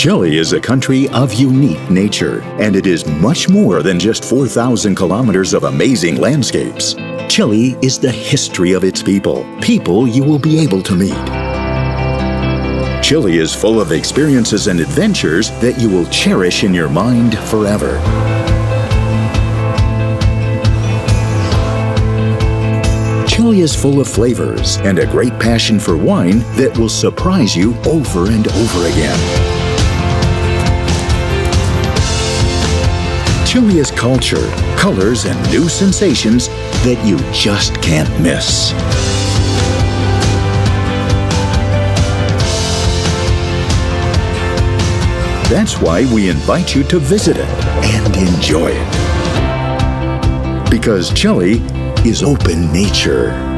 Chile is a country of unique nature, and it is much more than just 4,000 kilometers of amazing landscapes. Chile is the history of its people you will be able to meet. Chile is full of experiences and adventures that you will cherish in your mind forever. Chile is full of flavors and a great passion for wine that will surprise you over and over again. Chile is culture, colors, and new sensations that you just can't miss. That's why we invite you to visit it and enjoy it. Because Chile is open nature.